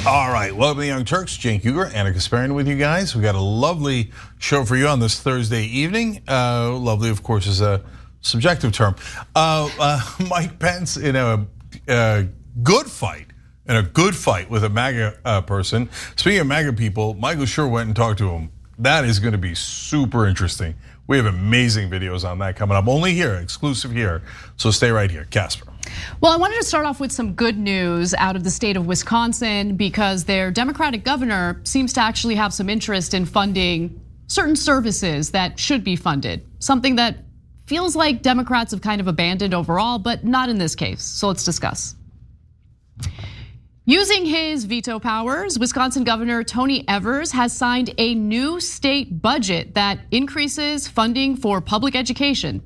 All right, welcome to the Young Turks. Cenk, Uygur, and Kasparian with you guys. We got a lovely show for you on this Thursday evening. Lovely, of course, is a subjective term. Mike Pence in a good fight, with a MAGA person. Speaking of MAGA people, Michael sure went and talked to him. That is going to be super interesting. We have amazing videos on that coming up, only here, exclusive here. So stay right here, Casper. Well, I wanted to start off with some good news out of the state of Wisconsin because their Democratic governor seems to actually have some interest in funding certain services that should be funded. Something that feels like Democrats have kind of abandoned overall, but not in this case. So let's discuss. Using his veto powers, Wisconsin Governor Tony Evers has signed a new state budget that increases funding for public education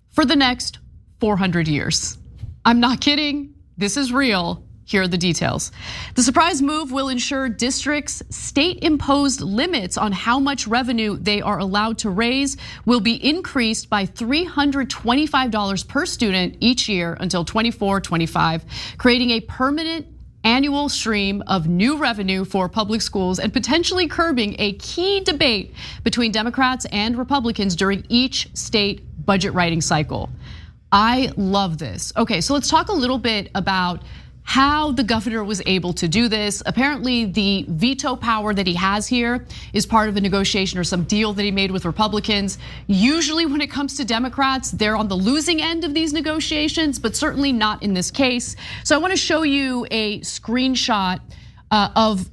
for the next 400 years. I'm not kidding, this is real. Here are the details. The surprise move will ensure districts' state-imposed limits on how much revenue they are allowed to raise will be increased by $325 per student each year until 24-25, creating a permanent annual stream of new revenue for public schools and potentially curbing a key debate between Democrats and Republicans during each state budget writing cycle. I love this. Okay, so let's talk a little bit about how the governor was able to do this. Apparently the veto power that he has here is part of a negotiation or some deal that he made with Republicans. Usually when it comes to Democrats, they're on the losing end of these negotiations, but certainly not in this case. So I wanna show you a screenshot of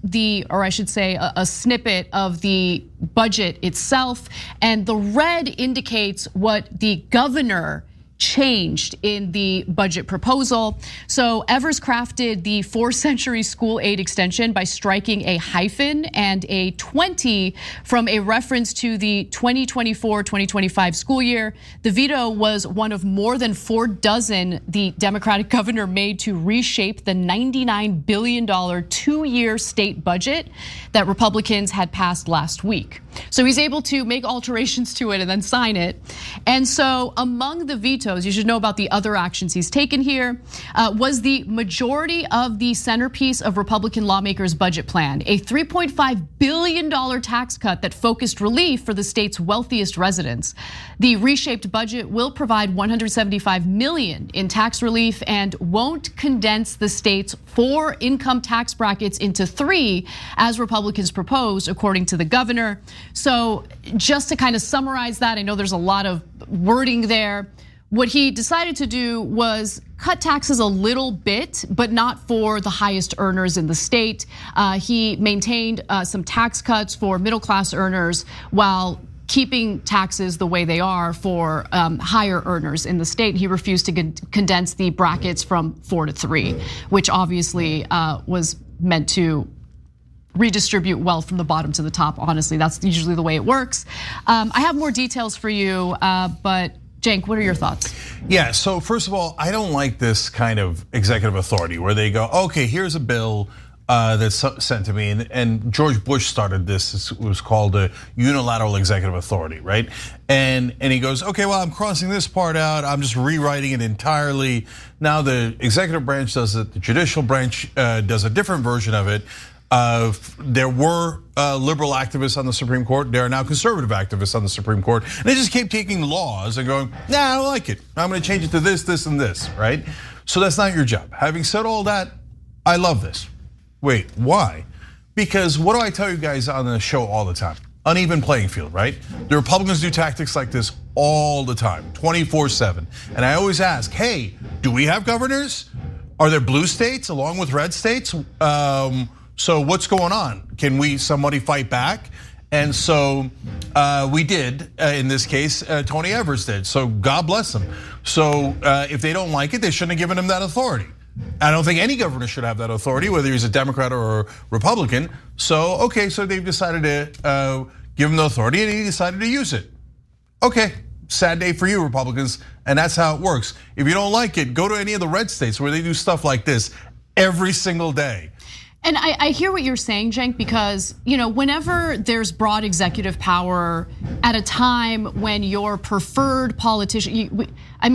or I should say a snippet of the budget itself. And the red indicates what the governor changed in the budget proposal. So Evers crafted the 4th-century school aid extension by striking a hyphen and a 20 from a reference to the 2024-2025 school year. The veto was one of more than 4 dozen the Democratic governor made to reshape the $99 billion 2-year state budget that Republicans had passed last week. So he's able to make alterations to it and then sign it. And so among the vetoes, you should know about the other actions he's taken here, was the majority of the centerpiece of Republican lawmakers' budget plan, a $3.5 billion tax cut that focused relief for the state's wealthiest residents. The reshaped budget will provide $175 million in tax relief and won't condense the state's 4 income tax brackets into 3, as Republicans proposed, according to the governor. So just to kind of summarize that, I know there's a lot of wording there. What he decided to do was cut taxes a little bit, but not for the highest earners in the state. He maintained some tax cuts for middle-class earners while keeping taxes the way they are for higher earners in the state. He refused to condense the brackets from 4 to 3, which obviously was meant to redistribute wealth from the bottom to the top. Honestly, that's usually the way it works. I have more details for you, but Cenk, what are your thoughts? Yeah, so first of all, I don't like this kind of executive authority where they go, okay, here's a bill that's sent to me, and George Bush started this. It was called a unilateral executive authority, right? And he goes, okay, well, I'm crossing this part out. I'm just rewriting it entirely. Now the executive branch does it. The judicial branch does a different version of it. There were liberal activists on the Supreme Court. There are now conservative activists on the Supreme Court. And they just keep taking laws and going, nah, I don't like it. I'm gonna change it to this, this, and this, right? So that's not your job. Having said all that, I love this. Wait, why? Because what do I tell you guys on the show all the time? Uneven playing field, right? The Republicans do tactics like this all the time, 24/7. And I always ask, hey, do we have governors? Are there blue states along with red states? So what's going on? Can somebody fight back? And so we did, in this case, Tony Evers did. So God bless him. So if they don't like it, they shouldn't have given him that authority. I don't think any governor should have that authority, whether he's a Democrat or a Republican. So, okay, so they've decided to give him the authority and he decided to use it. Okay, sad day for you, Republicans, and that's how it works. If you don't like it, go to any of the red states where they do stuff like this every single day. And I hear what you're saying, Cenk, because whenever there's broad executive power at a time when your preferred politician,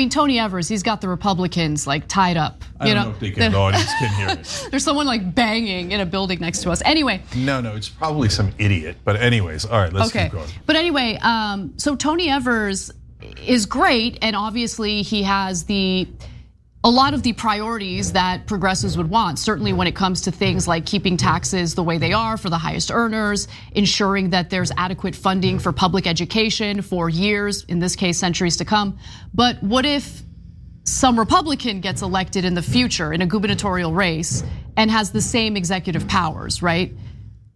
Tony Evers, he's got the Republicans like tied up. I don't know if they can. The audience can hear it. There's someone like banging in a building next to us. Anyway. No, it's probably some idiot. But anyways, all right, let's keep going. But anyway, so Tony Evers is great, and obviously he has a lot of the priorities that progressives would want, certainly when it comes to things like keeping taxes the way they are for the highest earners, ensuring that there's adequate funding for public education for years, in this case, centuries to come. But what if some Republican gets elected in the future in a gubernatorial race and has the same executive powers, right?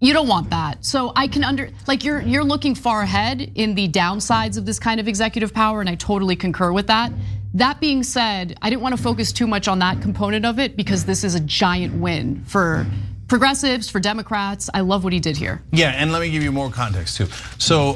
You don't want that. So I can you're looking far ahead in the downsides of this kind of executive power, and I totally concur with that. That being said, I didn't want to focus too much on that component of it because this is a giant win for progressives, for Democrats. I love what he did here. Yeah, and let me give you more context too. So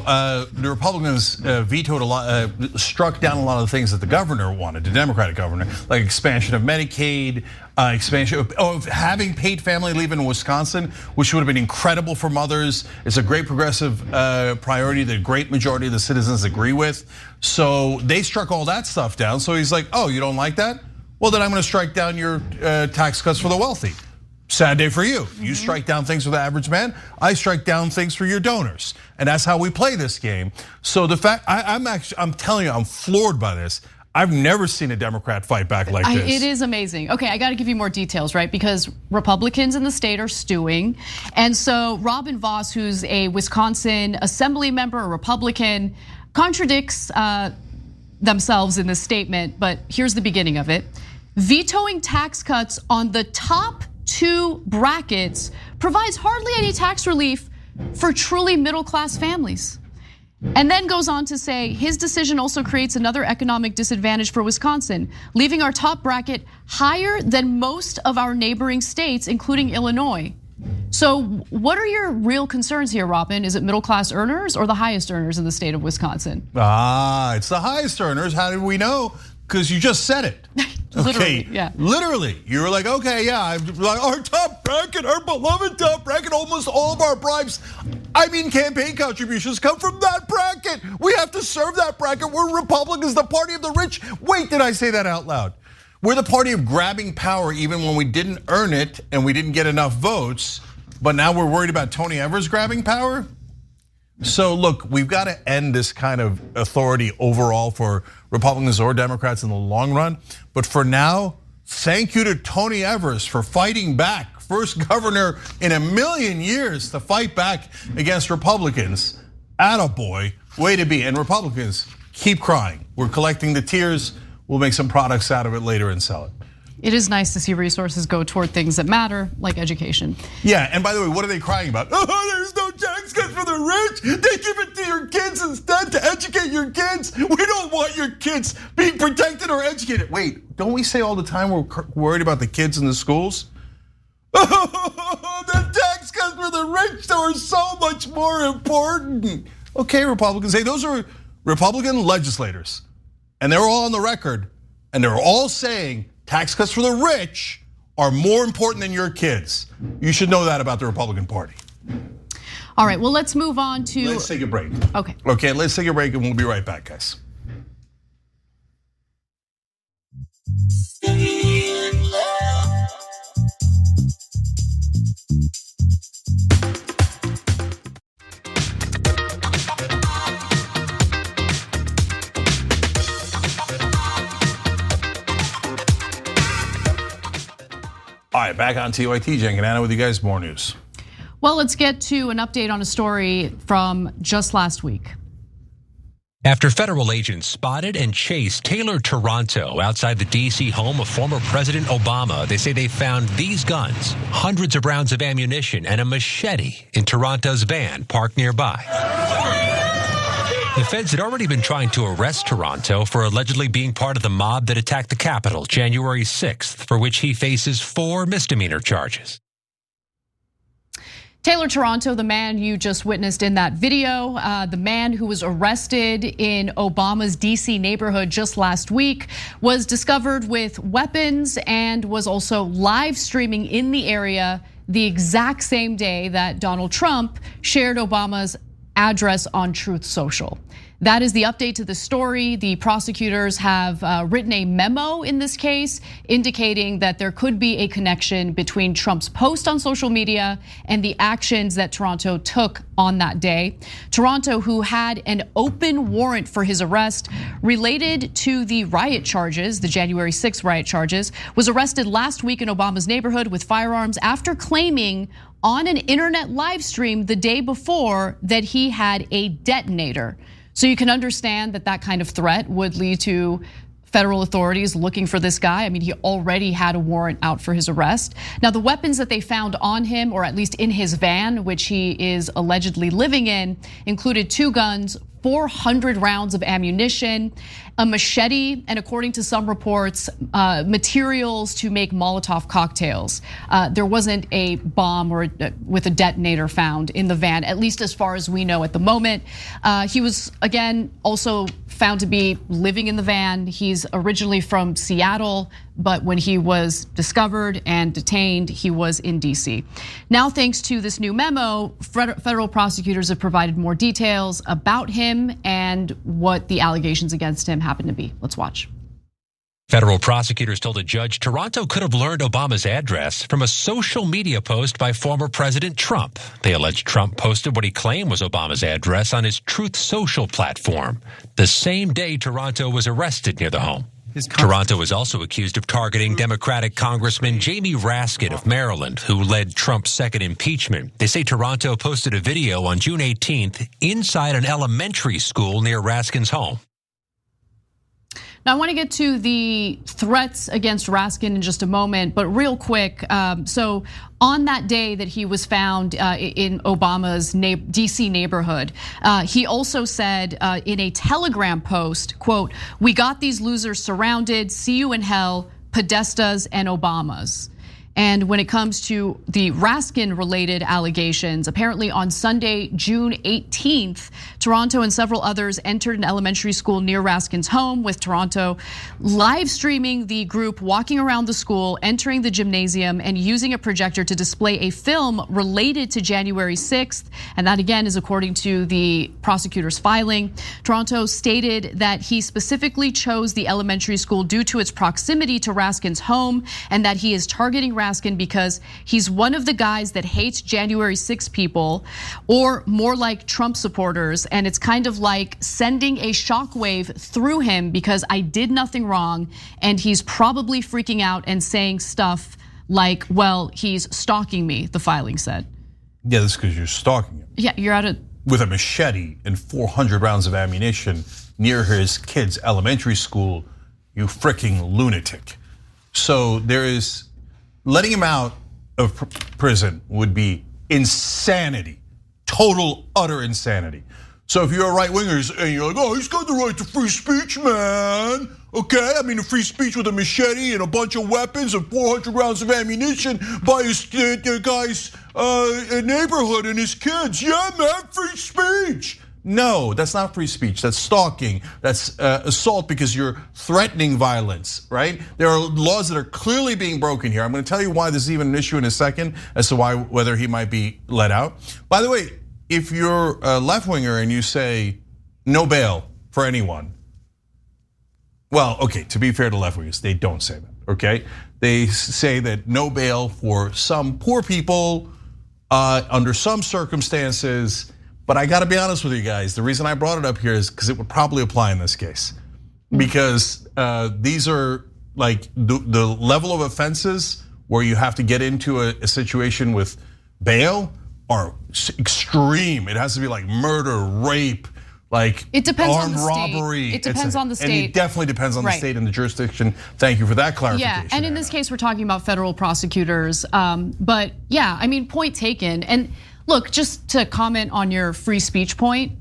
the Republicans vetoed a lot, struck down a lot of the things that the governor wanted, the Democratic governor, like expansion of Medicaid, expansion of having paid family leave in Wisconsin, which would have been incredible for mothers. It's a great progressive priority that a great majority of the citizens agree with. So they struck all that stuff down. So he's like, oh, you don't like that? Well, then I'm gonna strike down your tax cuts for the wealthy. Sad day for you. You strike down things for the average man. I strike down things for your donors. And that's how we play this game. So the fact, I'm telling you, I'm floored by this. I've never seen a Democrat fight back like this. It is amazing. Okay, I gotta give you more details, right? Because Republicans in the state are stewing. And so Robin Vos, who's a Wisconsin assembly member, a Republican, contradicts themselves in this statement, but here's the beginning of it. Vetoing tax cuts on the top 2 brackets provides hardly any tax relief for truly middle-class families. And then goes on to say his decision also creates another economic disadvantage for Wisconsin, leaving our top bracket higher than most of our neighboring states, including Illinois. So what are your real concerns here, Robin? Is it middle-class earners or the highest earners in the state of Wisconsin? It's the highest earners. How did we know? Because you just said it. Literally, okay, yeah. Literally, you were like, okay, yeah, like our top bracket, our beloved top bracket, almost all of our bribes, campaign contributions come from that bracket. We have to serve that bracket. We're Republicans, the party of the rich. Wait, did I say that out loud? We're the party of grabbing power even when we didn't earn it and we didn't get enough votes, but now we're worried about Tony Evers grabbing power? So look, we've got to end this kind of authority overall for Republicans or Democrats in the long run. But for now, thank you to Tony Evers for fighting back. First governor in a million years to fight back against Republicans. Attaboy, way to be. And Republicans, keep crying. We're collecting the tears. We'll make some products out of it later and sell it. It is nice to see resources go toward things that matter, like education. Yeah, and by the way, what are they crying about? Oh, there's no tax cuts for the rich. They give it to your kids instead to educate your kids. We don't want your kids being protected or educated. Wait, don't we say all the time we're worried about the kids in the schools? Oh, the tax cuts for the rich are so much more important. Okay, Republicans, hey, those are Republican legislators. And they're all on the record, and they're all saying tax cuts for the rich are more important than your kids. You should know that about the Republican Party. All right, well, let's move on to. Let's take a break. Okay. Okay, let's take a break and we'll be right back, guys. All right, back on TYT, Cenk and Anna with you guys, more news. Well, let's get to an update on a story from just last week. After federal agents spotted and chased Taylor Taranto outside the D.C. home of former President Obama, they say they found these guns, hundreds of rounds of ammunition, and a machete in Taranto's van parked nearby. The feds had already been trying to arrest Taranto for allegedly being part of the mob that attacked the Capitol January 6th, for which he faces 4 misdemeanor charges. Taylor Taranto, the man you just witnessed in that video, the man who was arrested in Obama's DC neighborhood just last week, was discovered with weapons and was also live streaming in the area the exact same day that Donald Trump shared Obama's address on Truth Social. That is the update to the story. The prosecutors have written a memo in this case indicating that there could be a connection between Trump's post on social media and the actions that Taranto took on that day. Taranto, who had an open warrant for his arrest related to the riot charges, the January 6th riot charges, was arrested last week in Obama's neighborhood with firearms after claiming on an internet live stream the day before that he had a detonator. So you can understand that that kind of threat would lead to federal authorities looking for this guy. I mean, he already had a warrant out for his arrest. Now, the weapons that they found on him, or at least in his van, which he is allegedly living in, included 2 guns, 400 rounds of ammunition, a machete, and according to some reports, materials to make Molotov cocktails. There wasn't a bomb or with a detonator found in the van, at least as far as we know at the moment. He was, again, also found to be living in the van. He's originally from Seattle, but when he was discovered and detained, he was in DC. Now, thanks to this new memo, federal prosecutors have provided more details about him and what the allegations against him happen to be. Let's watch. Federal prosecutors told a judge Taranto could have learned Obama's address from a social media post by former President Trump. They alleged Trump posted what he claimed was Obama's address on his Truth Social platform, the same day Taranto was arrested near the home. Taranto is also accused of targeting Democratic Congressman Jamie Raskin of Maryland, who led Trump's second impeachment. They say Taranto posted a video on June 18th inside an elementary school near Raskin's home. Now, I want to get to the threats against Raskin in just a moment, but real quick, so on that day that he was found in Obama's DC neighborhood, he also said in a Telegram post, quote, "We got these losers surrounded, see you in hell, Podestas and Obamas." And when it comes to the Raskin-related allegations, apparently on Sunday, June 18th, Taranto and several others entered an elementary school near Raskin's home, with Taranto live streaming the group walking around the school, entering the gymnasium, and using a projector to display a film related to January 6th. And that, again, is according to the prosecutor's filing. Taranto stated that he specifically chose the elementary school due to its proximity to Raskin's home, and that he is targeting Raskin because he's one of the guys that hates January 6 people, or more like Trump supporters. And it's kind of like sending a shockwave through him because I did nothing wrong. And he's probably freaking out and saying stuff like, well, he's stalking me, the filing said. Yeah, that's because you're stalking him. Yeah, you're at with a machete and 400 rounds of ammunition near his kid's elementary school, you freaking lunatic. So there is, letting him out of prison would be insanity, total, utter insanity. So if you're a right winger and you're like, oh, he's got the right to free speech, man. Okay, I mean, a free speech with a machete and a bunch of weapons and 400 rounds of ammunition by his guy's neighborhood and his kids. Yeah, man, free speech. No, that's not free speech. That's stalking. That's assault because you're threatening violence, right? There are laws that are clearly being broken here. I'm going to tell you why this is even an issue in a second as to whether he might be let out. By the way, if you're a left winger and you say no bail for anyone, well, okay, to be fair to left wingers, they don't say that, okay? They say that no bail for some poor people under some circumstances. But I gotta be honest with you guys, the reason I brought it up here is because it would probably apply in this case. Because these are like the level of offenses where you have to get into a situation with bail are extreme. It has to be like murder, rape, like it depends armed on the state. robbery. It depends on the state. And it definitely depends on the state and the jurisdiction. Thank you for that clarification. Yeah, and in this case, we're talking about federal prosecutors. But yeah, I mean, point taken. And look, just to comment on your free speech point,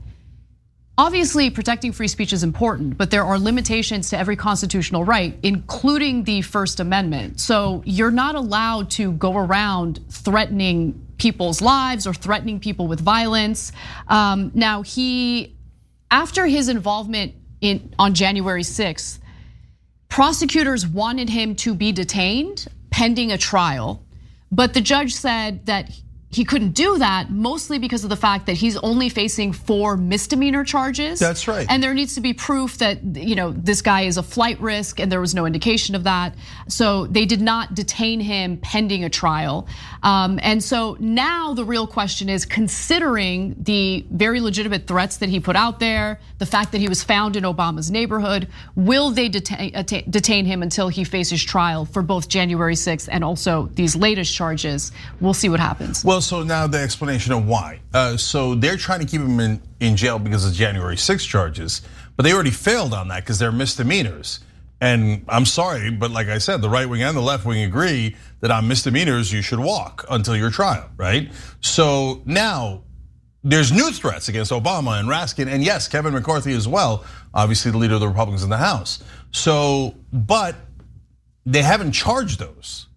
obviously protecting free speech is important, but there are limitations to every constitutional right, including the First Amendment. So you're not allowed to go around threatening people's lives or threatening people with violence. Now after his involvement on January 6th, prosecutors wanted him to be detained pending a trial, but the judge said that he couldn't do that, mostly because of the fact that he's only facing 4 misdemeanor charges. That's right. And there needs to be proof that this guy is a flight risk, and there was no indication of that. So they did not detain him pending a trial. And so now the real question is, considering the very legitimate threats that he put out there, the fact that he was found in Obama's neighborhood, will they detain him until he faces trial for both January 6th and also these latest charges? We'll see what happens. Well, so now the explanation of why. So they're trying to keep him in jail because of January 6 charges, but they already failed on that because they're misdemeanors. And I'm sorry, but like I said, the right wing and the left wing agree that on misdemeanors you should walk until your trial, right? So now there's new threats against Obama and Raskin, and yes, Kevin McCarthy as well, obviously the leader of the Republicans in the House. So, but they haven't charged those.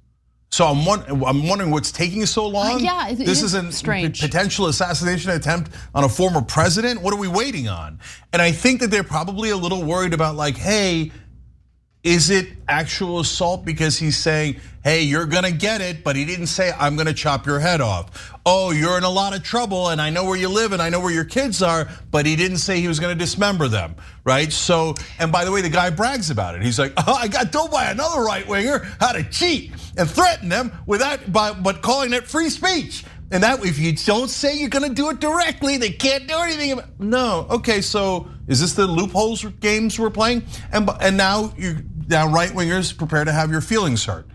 So I'm wondering what's taking so long. Yeah, this is a strange potential assassination attempt on a former president. What are we waiting on? And I think that they're probably a little worried about, like, hey, is it actual assault because he's saying, hey, you're gonna get it, but he didn't say, I'm gonna chop your head off. Oh, you're in a lot of trouble, and I know where you live, and I know where your kids are, but he didn't say he was gonna dismember them, right? So, and by the way, the guy brags about it. He's like, oh, I got told by another right winger how to cheat and threaten them but calling it free speech. And that if you don't say you're gonna do it directly, they can't do anything about it. No, okay, so is this the loopholes games we're playing? And now right wingers prepare to have your feelings hurt.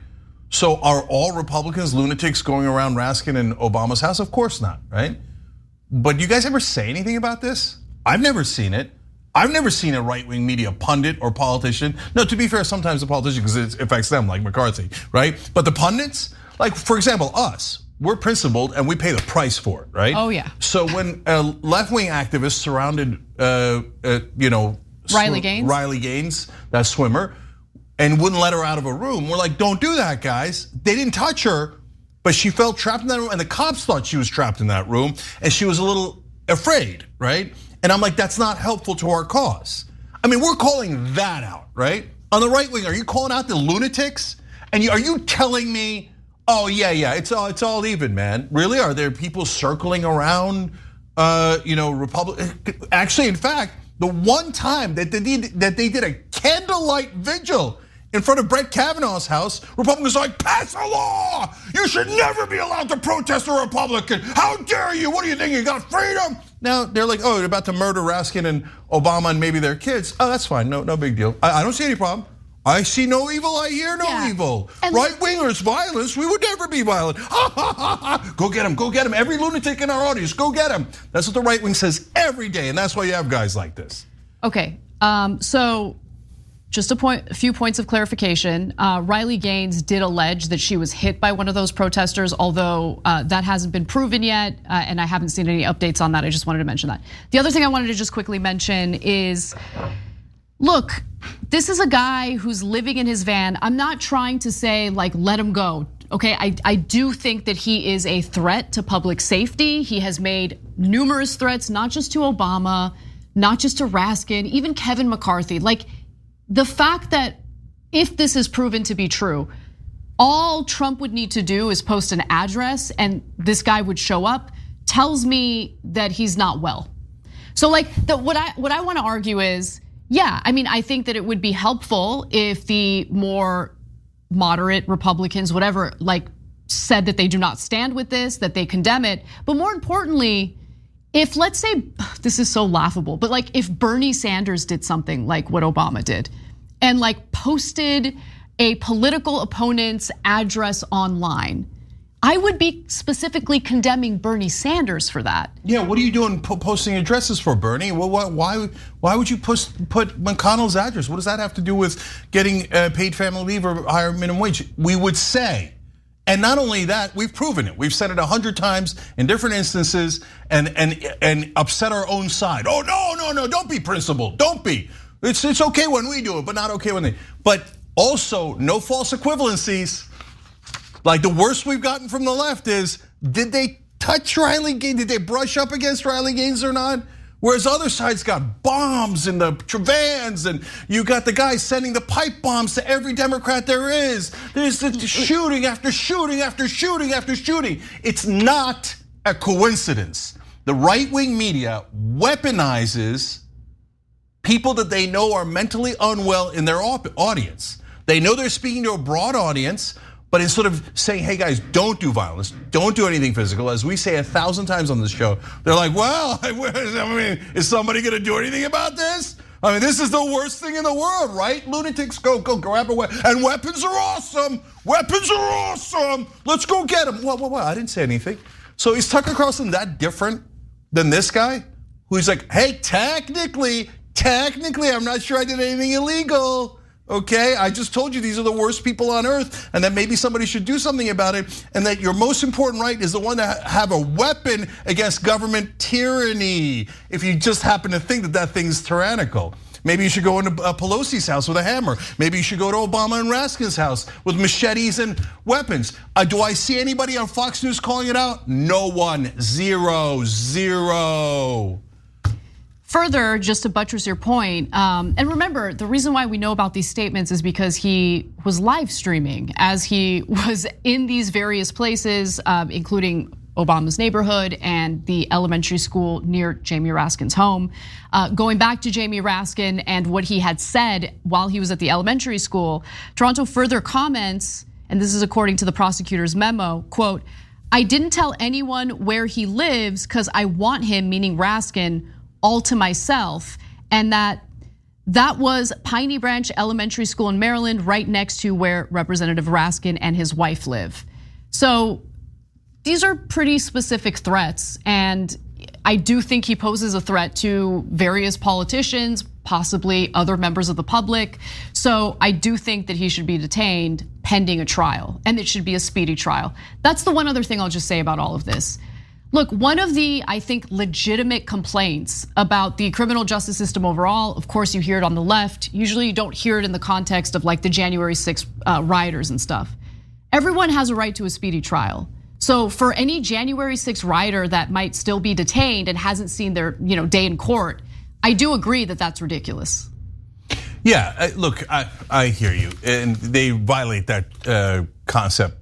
So are all Republicans lunatics going around Raskin and Obama's house? Of course not, right? But you guys ever say anything about this? I've never seen it. I've never seen a right-wing media pundit or politician. No, to be fair, sometimes the politician, because it affects them, like McCarthy, right? But the pundits, like for example, us, we're principled and we pay the price for it, right? Oh yeah. So when a left-wing activist surrounded, Riley Gaines, that swimmer, and wouldn't let her out of a room, we're like, don't do that, guys. They didn't touch her, but she felt trapped in that room, and the cops thought she was trapped in that room, and she was a little afraid, right? And I'm like, that's not helpful to our cause. I mean, we're calling that out, right? On the right wing, are you calling out the lunatics? And are you telling me, oh yeah, it's all even, man? Really? Are there people circling around, Republic? Actually, in fact, the one time that they did a candlelight vigil in front of Brett Kavanaugh's house, Republicans are like, pass a law. You should never be allowed to protest a Republican. How dare you? What do you think? You got freedom? Now they're like, oh, you're about to murder Raskin and Obama and maybe their kids. Oh, that's fine. No big deal. I don't see any problem. I see no evil, I hear no evil. Right wingers, violence, we would never be violent. Go get him, Every lunatic in our audience, go get him. That's what the right wing says every day, and that's why you have guys like this. Okay, so just a few points of clarification. Riley Gaines did allege that she was hit by one of those protesters, although that hasn't been proven yet, and I haven't seen any updates on that. I just wanted to mention that. The other thing I wanted to just quickly mention is, look, this is a guy who's living in his van. I'm not trying to say like, let him go. Okay, I do think that he is a threat to public safety. He has made numerous threats, not just to Obama, not just to Raskin, even Kevin McCarthy. Like, the fact that if this is proven to be true, all Trump would need to do is post an address and this guy would show up, tells me that he's not well. So like, what I want to argue is, yeah, I mean, I think that it would be helpful if the more moderate Republicans, whatever, like said that they do not stand with this, that they condemn it. But more importantly, if let's say, this is so laughable, but like if Bernie Sanders did something like what Obama did and like posted a political opponent's address online, I would be specifically condemning Bernie Sanders for that. Yeah, what are you doing posting addresses for, Bernie? Well, why would you put McConnell's address? What does that have to do with getting paid family leave or higher minimum wage? We would say. And not only that, we've proven it. We've said it 100 times in different instances and upset our own side. Oh, no, don't be principled, don't be. It's okay when we do it, but not okay when they. But also, no false equivalencies. Like the worst we've gotten from the left is, did they touch Riley Gaines? Did they brush up against Riley Gaines or not? Whereas other sides got bombs in the vans, and you got the guys sending the pipe bombs to every Democrat there is. There's shooting after shooting after shooting after shooting. It's not a coincidence. The right-wing media weaponizes people that they know are mentally unwell in their audience. They know they're speaking to a broad audience, but instead of saying, hey guys, don't do violence, don't do anything physical, as we say 1,000 times on this show, they're like, well, I mean, is somebody gonna do anything about this? I mean, this is the worst thing in the world, right? Lunatics, go grab a weapon. And weapons are awesome, weapons are awesome. Let's go get them. Well, I didn't say anything. So is Tucker Carlson that different than this guy? Who's like, hey, technically, I'm not sure I did anything illegal. Okay, I just told you these are the worst people on earth, and that maybe somebody should do something about it, and that your most important right is the one to have a weapon against government tyranny. If you just happen to think that thing's tyrannical. Maybe you should go into Pelosi's house with a hammer. Maybe you should go to Obama and Raskin's house with machetes and weapons. Do I see anybody on Fox News calling it out? No one, zero. Further, just to buttress your point, and remember, the reason why we know about these statements is because he was live streaming as he was in these various places, including Obama's neighborhood and the elementary school near Jamie Raskin's home. Going back to Jamie Raskin and what he had said while he was at the elementary school, Toronto further comments, and this is according to the prosecutor's memo, quote, I didn't tell anyone where he lives because I want him, meaning Raskin, all to myself, and that was Piney Branch Elementary School in Maryland, right next to where Representative Raskin and his wife live. So these are pretty specific threats, and I do think he poses a threat to various politicians, possibly other members of the public. So I do think that he should be detained pending a trial, and it should be a speedy trial. That's the one other thing I'll just say about all of this. Look, one of the, I think, legitimate complaints about the criminal justice system overall, of course you hear it on the left, usually you don't hear it in the context of like the January 6th rioters and stuff. Everyone has a right to a speedy trial. So for any January 6th rioter that might still be detained and hasn't seen their day in court, I do agree that that's ridiculous. Yeah, look, I hear you, and they violate that concept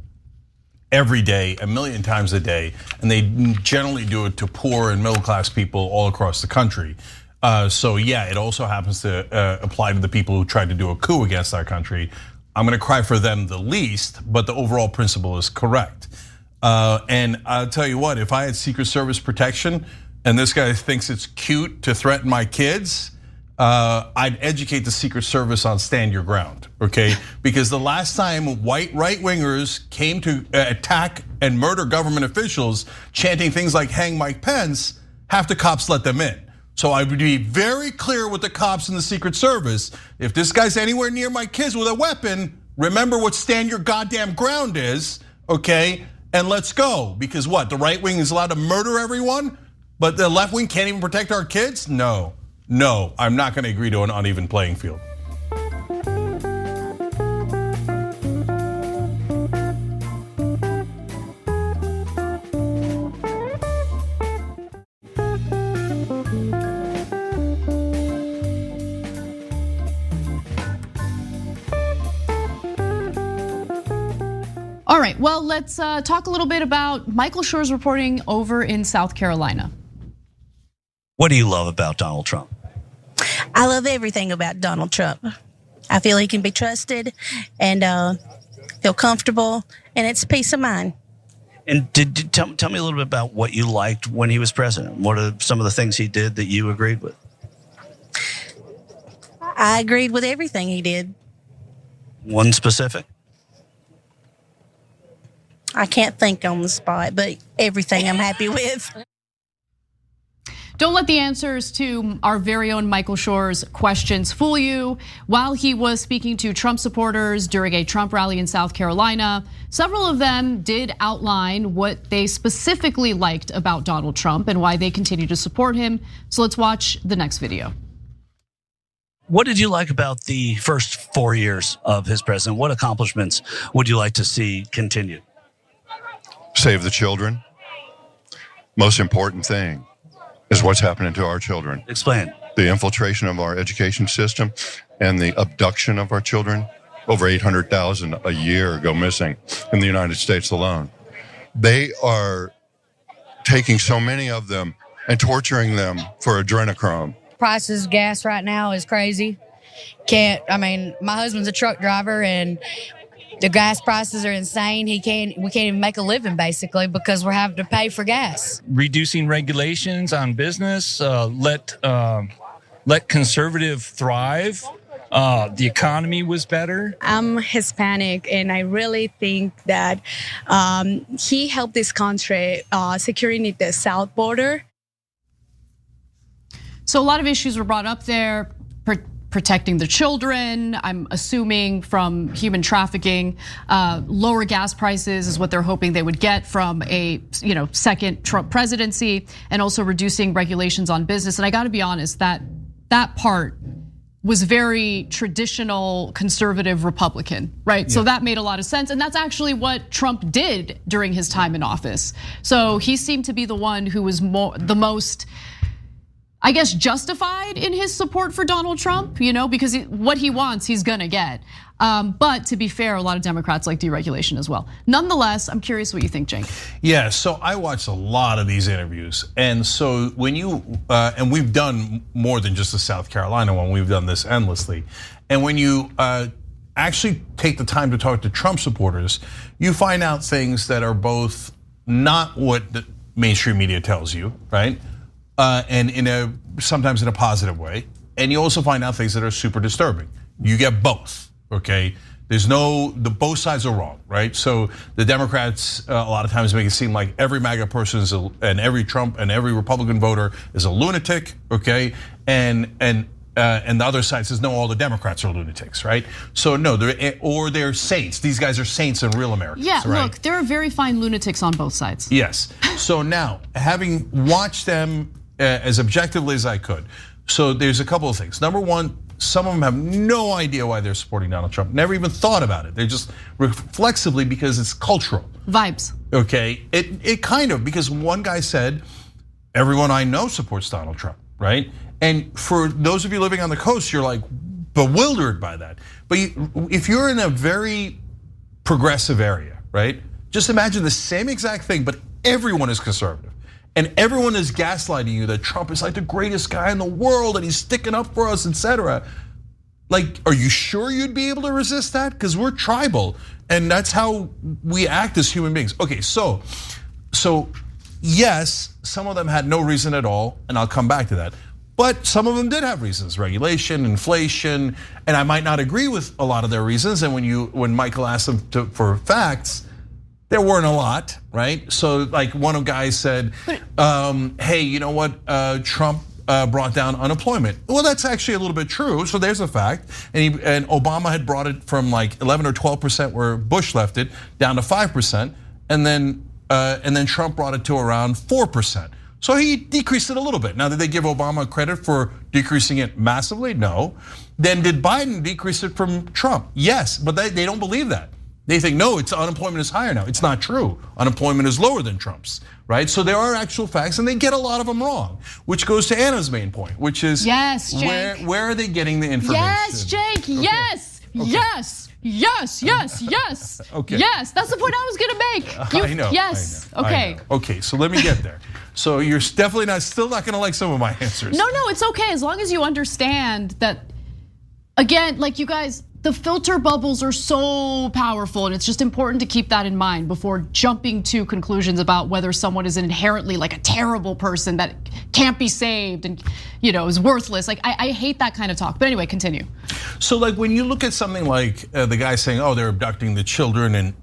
every day, a million times a day, and they generally do it to poor and middle class people all across the country. So yeah, it also happens to apply to the people who tried to do a coup against our country. I'm gonna cry for them the least, but the overall principle is correct. And I'll tell you what, if I had Secret Service protection and this guy thinks it's cute to threaten my kids, I'd educate the Secret Service on stand your ground, okay? Because the last time white right-wingers came to attack and murder government officials, chanting things like hang Mike Pence, half the cops let them in. So I would be very clear with the cops and the Secret Service. If this guy's anywhere near my kids with a weapon, remember what stand your goddamn ground is, okay? And let's go, because what, the right wing is allowed to murder everyone, but the left wing can't even protect our kids? No, I'm not gonna agree to an uneven playing field. All right, well, let's talk a little bit about Michael Schur's reporting over in South Carolina. What do you love about Donald Trump? I love everything about Donald Trump. I feel he can be trusted and feel comfortable, and it's peace of mind. And tell me a little bit about what you liked when he was president. What are some of the things he did that you agreed with? I agreed with everything he did. One specific? I can't think on the spot, but everything I'm happy with. Don't let the answers to our very own Michael Schor's questions fool you. While he was speaking to Trump supporters during a Trump rally in South Carolina, several of them did outline what they specifically liked about Donald Trump and why they continue to support him. So let's watch the next video. What did you like about the first 4 years of his presidency? What accomplishments would you like to see continued? Save the children. Most important thing is what's happening to our children. Explain. The infiltration of our education system and the abduction of our children. Over 800,000 a year go missing in the United States alone. They are taking so many of them and torturing them for adrenochrome. Prices of gas right now is crazy. My husband's a truck driver and the gas prices are insane. We can't even make a living basically because we're having to pay for gas. Reducing regulations on business, let conservative thrive. The economy was better. I'm Hispanic, and I really think that he helped this country securing the south border. So a lot of issues were brought up there. Protecting the children, I'm assuming from human trafficking, lower gas prices is what they're hoping they would get from a second Trump presidency, and also reducing regulations on business. And I got to be honest, that part was very traditional conservative Republican, right? Yeah. So that made a lot of sense, and that's actually what Trump did during his time in office. So he seemed to be the one who was the most, I guess, justified in his support for Donald Trump, because what he wants, he's gonna get. But to be fair, a lot of Democrats like deregulation as well. Nonetheless, I'm curious what you think, Cenk. Yeah, so I watched a lot of these interviews. And so when you, and we've done more than just the South Carolina one, we've done this endlessly. And when you actually take the time to talk to Trump supporters, you find out things that are both not what the mainstream media tells you, right? And sometimes in a positive way. And you also find out things that are super disturbing. You get both, okay? Both sides are wrong, right? So the Democrats a lot of times make it seem like every MAGA person and every Trump and every Republican voter is a lunatic, okay? And the other side says, no, all the Democrats are lunatics, right? So no, they're saints. These guys are saints and real Americans, yeah, right? Look, there are very fine lunatics on both sides. Yes, so now, having watched them as objectively as I could, so there's a couple of things. Number one, some of them have no idea why they're supporting Donald Trump, never even thought about it. They're just reflexively because it's cultural. Vibes. Okay, it kind of, because one guy said, everyone I know supports Donald Trump, right? And for those of you living on the coast, you're like bewildered by that. But if you're in a very progressive area, right? Just imagine the same exact thing, but everyone is conservative. And everyone is gaslighting you that Trump is like the greatest guy in the world and he's sticking up for us, etc. Like, are you sure you'd be able to resist that? Because we're tribal and that's how we act as human beings. Okay, so yes, some of them had no reason at all, and I'll come back to that. But some of them did have reasons, regulation, inflation, and I might not agree with a lot of their reasons. And when Michael asked them for facts, there weren't a lot, right? So like one of the guys said, hey, you know what, Trump brought down unemployment. Well, that's actually a little bit true, so there's a fact. And Obama had brought it from like 11 or 12% where Bush left it, down to 5%, and then Trump brought it to around 4%. So he decreased it a little bit. Now, did they give Obama credit for decreasing it massively? No. Then did Biden decrease it from Trump? Yes, but they don't believe that. They think, no, unemployment is higher now. It's not true. Unemployment is lower than Trump's, right? So there are actual facts, and they get a lot of them wrong, which goes to Anna's main point, which is yes, Cenk. Where are they getting the information? Yes, Cenk, okay. Yes, okay. Yes. Yes. Okay. Yes, that's the point I was gonna make. I know. Yes. I know, okay. I know. Okay, so let me get there. So you're definitely still not gonna like some of my answers. No, it's okay as long as you understand that. Again, like you guys, the filter bubbles are so powerful, and it's just important to keep that in mind before jumping to conclusions about whether someone is inherently like a terrible person that can't be saved and is worthless. Like I hate that kind of talk. But anyway, continue. So like when you look at something like the guy saying, "Oh, they're abducting the children,"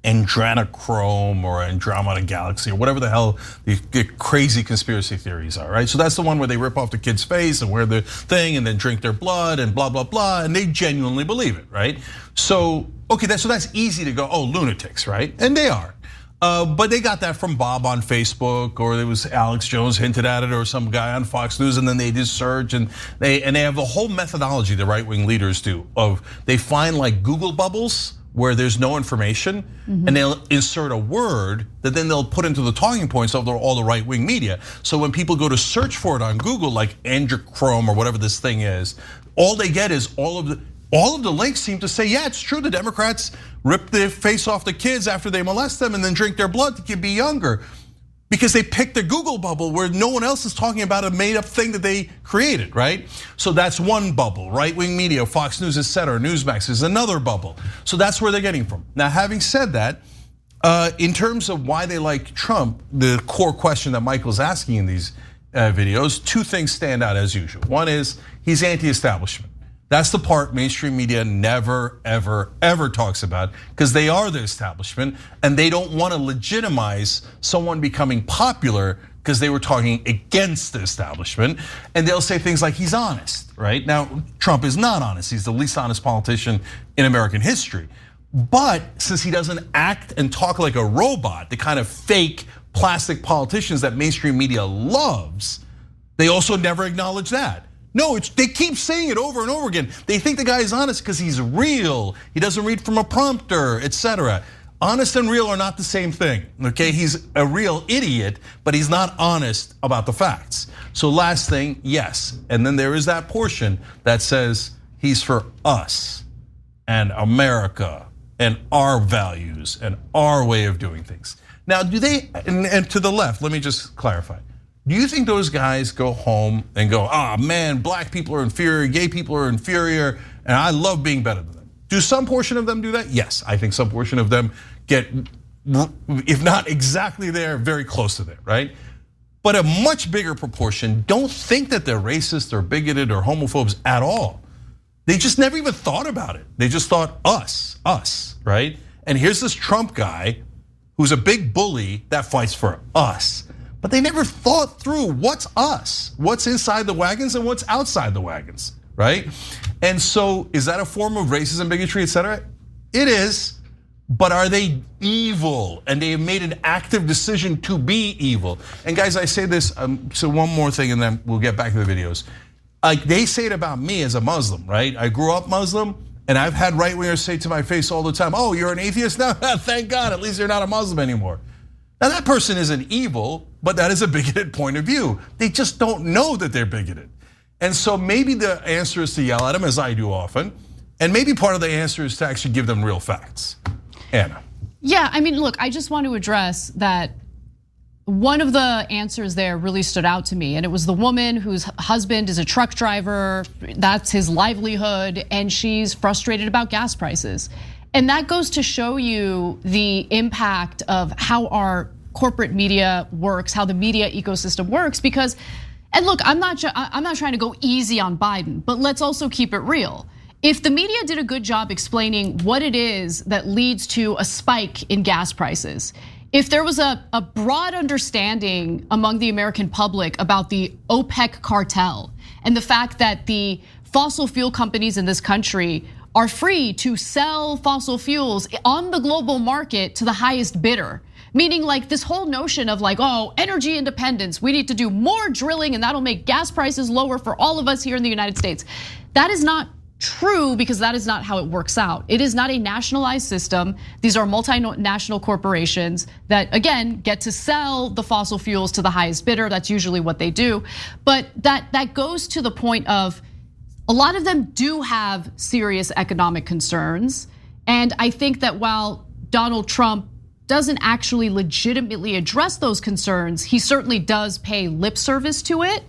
adrenochrome or Andromeda Galaxy or whatever the hell the crazy conspiracy theories are, right? So that's the one where they rip off the kid's face and wear the thing and then drink their blood and blah, blah, blah, and they genuinely believe it, right? So, okay, so that's easy to go, oh, lunatics, right? And they are. But they got that from Bob on Facebook, or there was Alex Jones hinted at it, or some guy on Fox News, and then they did search, and they have a whole methodology the right-wing leaders do of they find like Google bubbles where there's no information, and they'll insert a word that then they'll put into the talking points of all the right-wing media. So when people go to search for it on Google, like Androchrome or whatever this thing is, all they get is all of the links seem to say, yeah, it's true. The Democrats rip their face off the kids after they molest them and then drink their blood to be younger, because they picked the Google bubble where no one else is talking about a made up thing that they created, right? So that's one bubble. Right-wing media, Fox News, etc., Newsmax is another bubble. So that's where they're getting from. Now, having said that, in terms of why they like Trump, the core question that Michael's asking in these videos, two things stand out as usual. One is he's anti-establishment. That's the part mainstream media never, ever, ever talks about, because they are the establishment and they don't want to legitimize someone becoming popular because they were talking against the establishment. And they'll say things like he's honest, right? Now, Trump is not honest. He's the least honest politician in American history. But since he doesn't act and talk like a robot, the kind of fake plastic politicians that mainstream media loves, they also never acknowledge that. No, they keep saying it over and over again. They think the guy is honest because he's real. He doesn't read from a prompter, etc. Honest and real are not the same thing, okay? He's a real idiot, but he's not honest about the facts. So last thing, yes. And then there is that portion that says he's for us and America and our values and our way of doing things. Now, do they, and to the left, let me just clarify. Do you think those guys go home and go, oh man, black people are inferior, gay people are inferior, and I love being better than them? Do some portion of them do that? Yes, I think some portion of them get, if not exactly there, very close to there, right? But a much bigger proportion don't think that they're racist or bigoted or homophobes at all. They just never even thought about it. They just thought us, right? And here's this Trump guy who's a big bully that fights for us. But they never thought through what's us, what's inside the wagons and what's outside the wagons, right? And so is that a form of racism, bigotry, etc.? It is, but are they evil? And they have made an active decision to be evil. And guys, I say this, so one more thing and then we'll get back to the videos. Like they say it about me as a Muslim, right? I grew up Muslim and I've had right-wingers say to my face all the time, oh, you're an atheist now? Thank God, at least you're not a Muslim anymore. Now that person isn't evil, but that is a bigoted point of view. They just don't know that they're bigoted. And so maybe the answer is to yell at them, as I do often, and maybe part of the answer is to actually give them real facts. Anna. Yeah, I mean, look, I just want to address that one of the answers there really stood out to me, and it was the woman whose husband is a truck driver, that's his livelihood, and she's frustrated about gas prices. And that goes to show you the impact of how our corporate media works, how the media ecosystem works. Because, and look, I'm not trying to go easy on Biden, but let's also keep it real. If the media did a good job explaining what it is that leads to a spike in gas prices, if there was a broad understanding among the American public about the OPEC cartel and the fact that the fossil fuel companies in this country are free to sell fossil fuels on the global market to the highest bidder. Meaning like this whole notion of like, oh, energy independence, we need to do more drilling and that'll make gas prices lower for all of us here in the United States. That is not true, because that is not how it works out. It is not a nationalized system. These are multinational corporations that, again, get to sell the fossil fuels to the highest bidder. That's usually what they do. But that goes to the point of a lot of them do have serious economic concerns. And I think that while Donald Trump doesn't actually legitimately address those concerns, he certainly does pay lip service to it.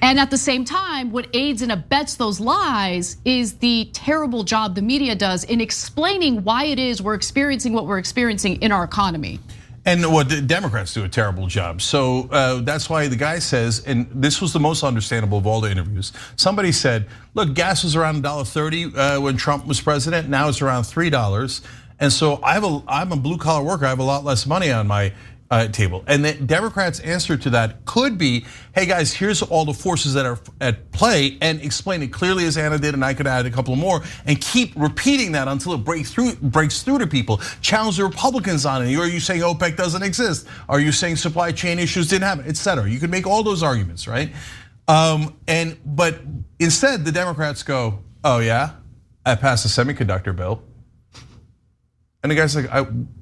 And at the same time, what aids and abets those lies is the terrible job the media does in explaining why it is we're experiencing what we're experiencing in our economy. And what the Democrats do a terrible job. So that's why the guy says, and this was the most understandable of all the interviews. Somebody said, look, gas was around $1.30 when Trump was president. Now it's around $3. And so I'm a blue collar worker. I have a lot less money on my table. And the Democrats' answer to that could be, hey guys, here's all the forces that are at play, and explain it clearly as Anna did, and I could add a couple more, and keep repeating that until it breaks through to people. Challenge the Republicans on it. Are you saying OPEC doesn't exist? Are you saying supply chain issues didn't happen, et cetera? You can make all those arguments, right? But instead, the Democrats go, oh yeah, I passed a semiconductor bill. And the guy's like,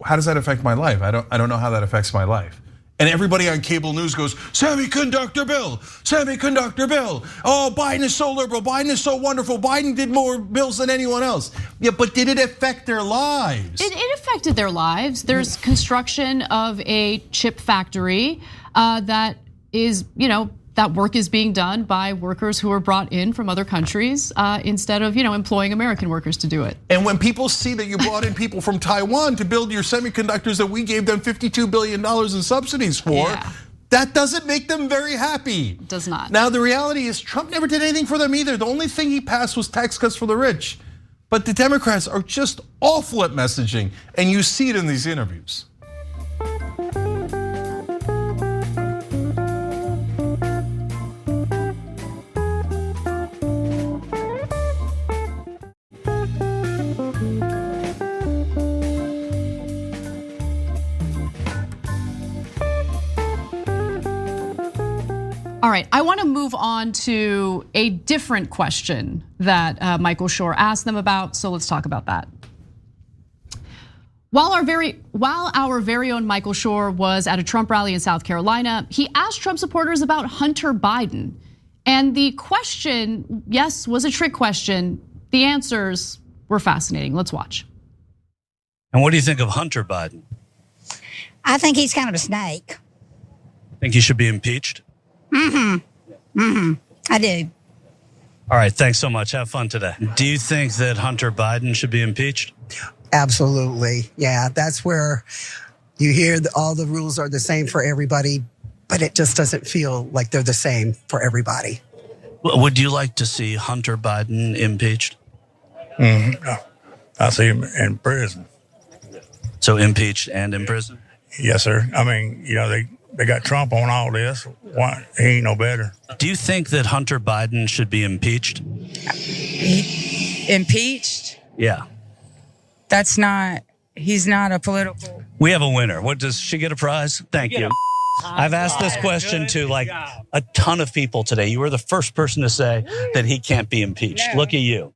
how does that affect my life? I don't know how that affects my life. And everybody on cable news goes, semiconductor bill, semiconductor bill. Oh, Biden is so liberal, Biden is so wonderful, Biden did more bills than anyone else. Yeah, but did it affect their lives? It affected their lives. There's construction of a chip factory that is, that work is being done by workers who are brought in from other countries instead of employing American workers to do it. And when people see that you brought in people from Taiwan to build your semiconductors that we gave them $52 billion in subsidies for, that doesn't make them very happy. It does not. Now the reality is Trump never did anything for them either. The only thing he passed was tax cuts for the rich. But the Democrats are just awful at messaging, and you see it in these interviews. All right, I want to move on to a different question that Michael Shore asked them about, so let's talk about that. While our very own Michael Shore was at a Trump rally in South Carolina, he asked Trump supporters about Hunter Biden. And the question, yes, was a trick question. The answers were fascinating. Let's watch. And what do you think of Hunter Biden? I think he's kind of a snake. Think he should be impeached? I do. All right, thanks so much. Have fun today. Do you think that Hunter Biden should be impeached? Absolutely. Yeah, that's where you hear all the rules are the same for everybody, but it just doesn't feel like they're the same for everybody. Would you like to see Hunter Biden impeached? I see him in prison. So impeached and in prison? Yes, sir. I mean, they got Trump on all this. Why, he ain't no better. Do you think that Hunter Biden should be impeached? Impeached? Yeah. He's not a political. We have a winner. What, does she get a prize? Thank you. I've asked this question to like a ton of people today. You were the first person to say that he can't be impeached. Look at you.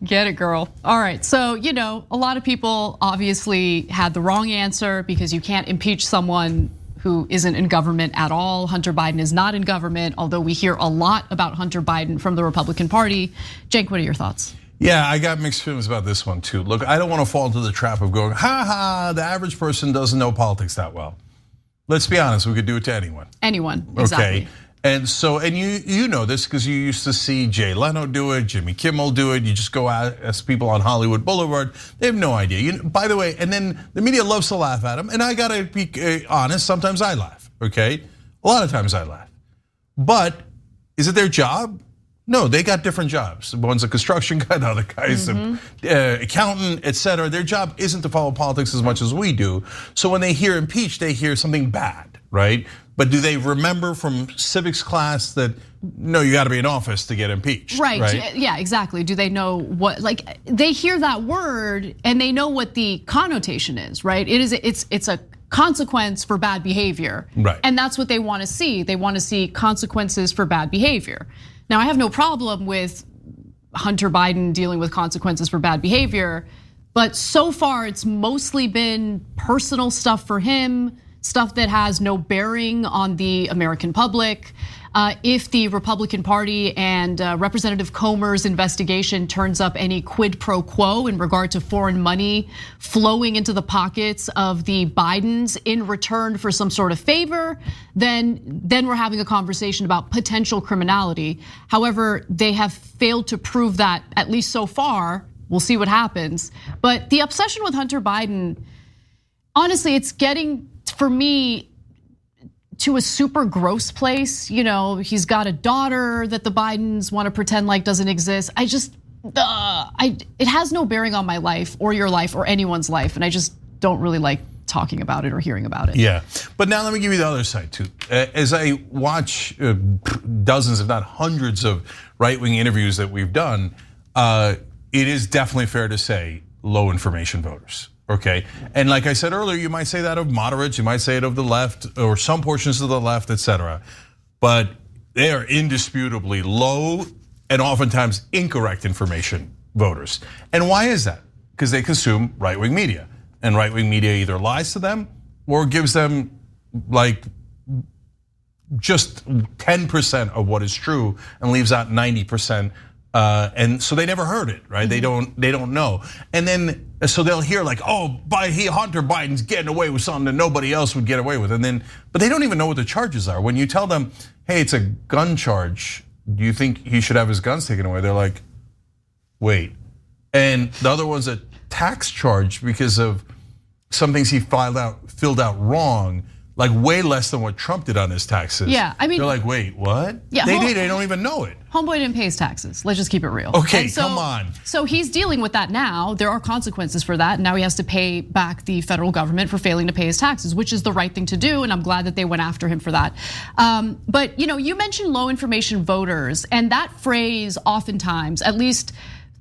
Get it, girl. All right, so a lot of people obviously had the wrong answer because you can't impeach someone who isn't in government at all. Hunter Biden is not in government, although we hear a lot about Hunter Biden from the Republican Party. Cenk, what are your thoughts? Yeah, I got mixed feelings about this one too. Look, I don't want to fall into the trap of going, the average person doesn't know politics that well. Let's be honest, we could do it to anyone. Anyone, exactly. Okay. And you know this because you used to see Jay Leno do it, Jimmy Kimmel do it. You just go ask people on Hollywood Boulevard; they have no idea. By the way, and then the media loves to laugh at them. And I gotta be honest; sometimes I laugh. Okay, a lot of times I laugh. But is it their job? No, they got different jobs. One's a construction guy, the other guy's an accountant, et cetera. Their job isn't to follow politics as much as we do. So when they hear impeached, they hear something bad, right? But do they remember from civics class that no, you got to be in office to get impeached? Right. Yeah, exactly. Do they know what? Like they hear that word and they know what the connotation is, right? It's a consequence for bad behavior, right? And that's what they want to see. They want to see consequences for bad behavior. Now, I have no problem with Hunter Biden dealing with consequences for bad behavior, but so far it's mostly been personal stuff for him. Stuff that has no bearing on the American public. If the Republican Party and Representative Comer's investigation turns up any quid pro quo in regard to foreign money flowing into the pockets of the Bidens in return for some sort of favor, then we're having a conversation about potential criminality. However, they have failed to prove that, at least so far. We'll see what happens. But the obsession with Hunter Biden, honestly, it's getting, for me, to a super gross place. He's got a daughter that the Bidens want to pretend like doesn't exist. it has no bearing on my life or your life or anyone's life, and I just don't really like talking about it or hearing about it. Yeah, but now let me give you the other side too. As I watch dozens, if not hundreds, of right-wing interviews that we've done, it is definitely fair to say low information voters. Okay, and like I said earlier, you might say that of moderates, you might say it of the left or some portions of the left, etc. But they are indisputably low and oftentimes incorrect information voters. And why is that? Because they consume right-wing media. And right-wing media either lies to them or gives them like just 10% of what is true and leaves out 90%. And so they never heard it, right? They don't know. And then so they'll hear like, oh, Hunter Biden's getting away with something that nobody else would get away with. And then, but they don't even know what the charges are. When you tell them, hey, it's a gun charge, do you think he should have his guns taken away? They're like, wait. And the other one's a tax charge because of some things he filled out wrong, like way less than what Trump did on his taxes. Yeah, I mean, they're like, wait, what? Yeah, they don't even know it. Homeboy didn't pay his taxes. Let's just keep it real. Okay, come on. So he's dealing with that now. There are consequences for that. Now he has to pay back the federal government for failing to pay his taxes, which is the right thing to do. And I'm glad that they went after him for that. But you mentioned low information voters, and that phrase oftentimes, at least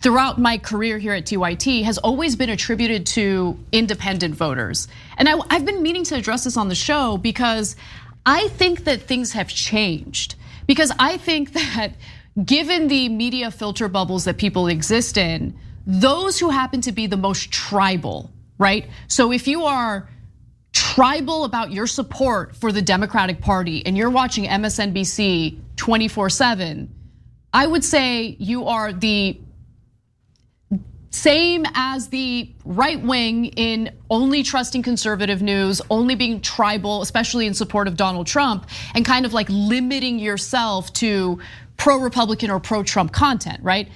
throughout my career here at TYT, has always been attributed to independent voters. And I've been meaning to address this on the show because I think that things have changed. Because I think that given the media filter bubbles that people exist in, those who happen to be the most tribal, right? So if you are tribal about your support for the Democratic Party and you're watching MSNBC 24/7, I would say you are the same as the right wing in only trusting conservative news, only being tribal, especially in support of Donald Trump, and kind of like limiting yourself to pro-Republican or pro-Trump content, right?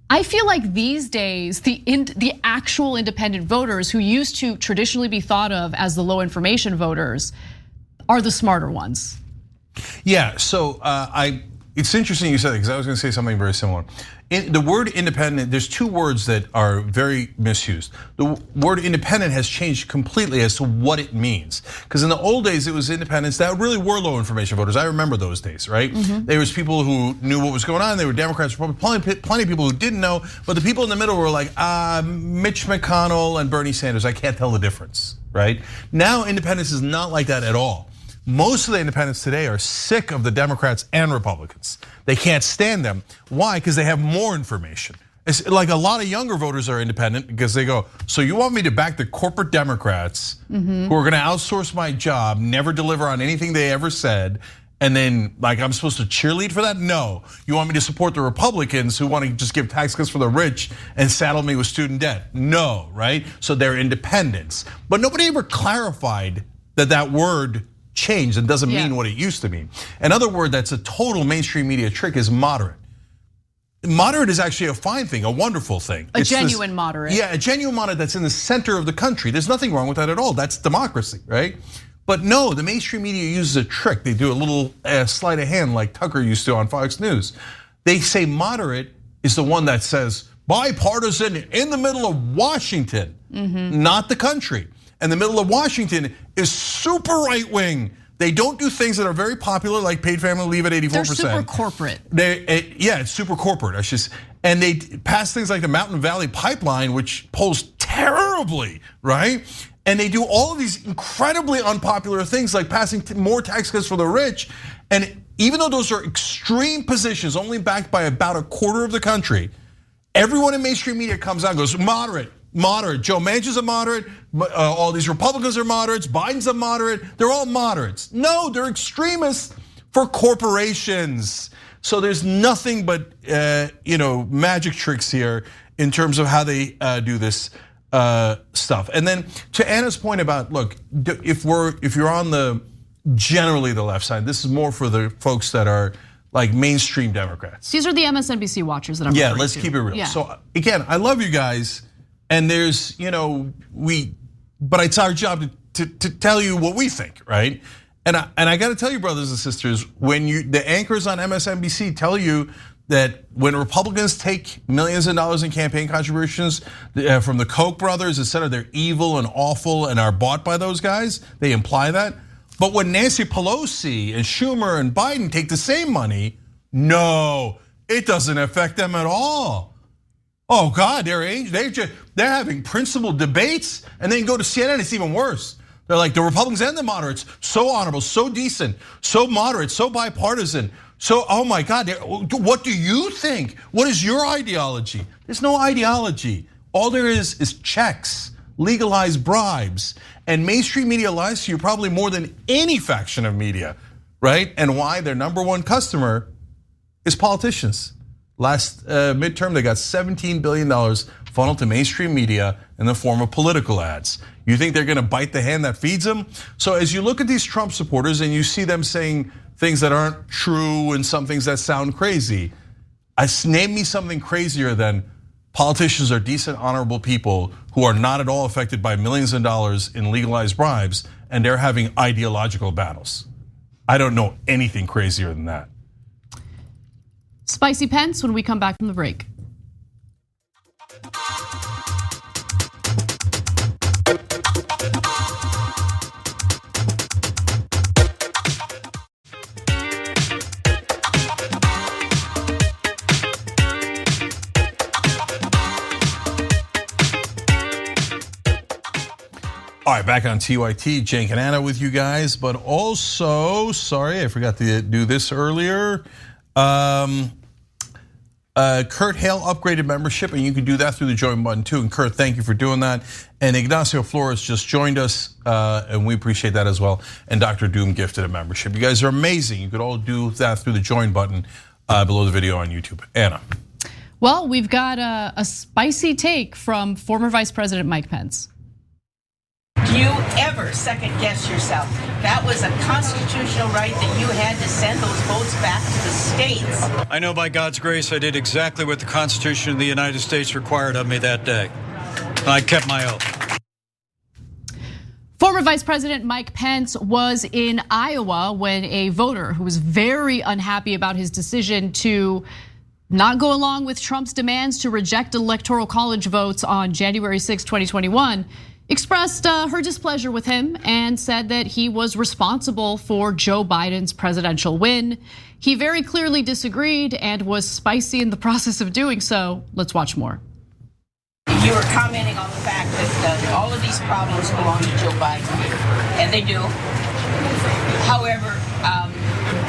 I feel like these days, the actual independent voters who used to traditionally be thought of as the low information voters are the smarter ones. Yeah, so it's interesting you said that because I was going to say something very similar. The word independent, there's two words that are very misused. The word independent has changed completely as to what it means. Because in the old days, it was independents that really were low information voters. I remember those days, right? There was people who knew what was going on. They were Democrats, Republicans, plenty of people who didn't know. But the people in the middle were like, Mitch McConnell and Bernie Sanders. I can't tell the difference, right? Now, independence is not like that at all. Most of the independents today are sick of the Democrats and Republicans. They can't stand them. Why? Because they have more information. It's like a lot of younger voters are independent because they go, so you want me to back the corporate Democrats who are gonna outsource my job, never deliver on anything they ever said, and then like I'm supposed to cheerlead for that? No. You want me to support the Republicans who want to just give tax cuts for the rich and saddle me with student debt? No, right? So they're independents. But nobody ever clarified that word changed and doesn't mean what it used to mean. Another word that's a total mainstream media trick is moderate. Moderate is actually a fine thing, a wonderful thing. A genuine moderate. Yeah, a genuine moderate that's in the center of the country. There's nothing wrong with that at all. That's democracy, right? But no, the mainstream media uses a trick. They do a little sleight of hand like Tucker used to on Fox News. They say moderate is the one that says bipartisan in the middle of Washington, not the country. And the middle of Washington is super right wing. They don't do things that are very popular, like paid family leave at 84%. They're super corporate. Yeah, it's super corporate. And they pass things like the Mountain Valley Pipeline, which polls terribly, right? And they do all of these incredibly unpopular things, like passing more tax cuts for the rich. And even though those are extreme positions, only backed by about a quarter of the country, everyone in mainstream media comes out and goes, moderate. Joe Manchin's a moderate, all these Republicans are moderates, Biden's a moderate, they're all moderates. No, they're extremists for corporations. So there's nothing but magic tricks here in terms of how they do this stuff. And then to Anna's point about, look, if you're on generally the left side, this is more for the folks that are like mainstream Democrats. These are the MSNBC watchers that I'm referring to. Yeah, let's keep it real. Yeah. So again, I love you guys. And there's, but it's our job to tell you what we think, right? And I got to tell you, brothers and sisters, when the anchors on MSNBC tell you that when Republicans take millions of dollars in campaign contributions from the Koch brothers, etc., they're evil and awful and are bought by those guys. They imply that. But when Nancy Pelosi and Schumer and Biden take the same money, no, it doesn't affect them at all. Oh God, they're having principled debates, and then go to CNN. It's even worse. They're like the Republicans and the moderates, so honorable, so decent, so moderate, so bipartisan. So, oh my God, what do you think? What is your ideology? There's no ideology. All there is checks, legalized bribes, and mainstream media lies to you probably more than any faction of media, right? And why? Their number one customer is politicians. Last midterm, they got $17 billion funneled to mainstream media in the form of political ads. You think they're gonna bite the hand that feeds them? So as you look at these Trump supporters and you see them saying things that aren't true and some things that sound crazy, name me something crazier than politicians are decent, honorable people who are not at all affected by millions of dollars in legalized bribes, and they're having ideological battles. I don't know anything crazier than that. Spicy Pence when we come back from the break. All right, back on TYT, Cenk and Anna with you guys, but also, sorry, I forgot to do this earlier. Kurt Hale upgraded membership, and you can do that through the join button too. And Kurt, thank you for doing that. And Ignacio Flores just joined us, and we appreciate that as well. And Dr. Doom gifted a membership. You guys are amazing. You could all do that through the join button below the video on YouTube. Anna. Well, we've got a spicy take from former Vice President Mike Pence. Do you ever second guess yourself? That was a constitutional right that you had to send those votes back to the states. I know by God's grace I did exactly what the Constitution of the United States required of me that day. I kept my oath. Former Vice President Mike Pence was in Iowa when a voter who was very unhappy about his decision to not go along with Trump's demands to reject electoral college votes on January 6, 2021, expressed her displeasure with him and said that he was responsible for Joe Biden's presidential win. He very clearly disagreed and was spicy in the process of doing so. Let's watch more. You were commenting on the fact that all of these problems belong to Joe Biden, and they do. However,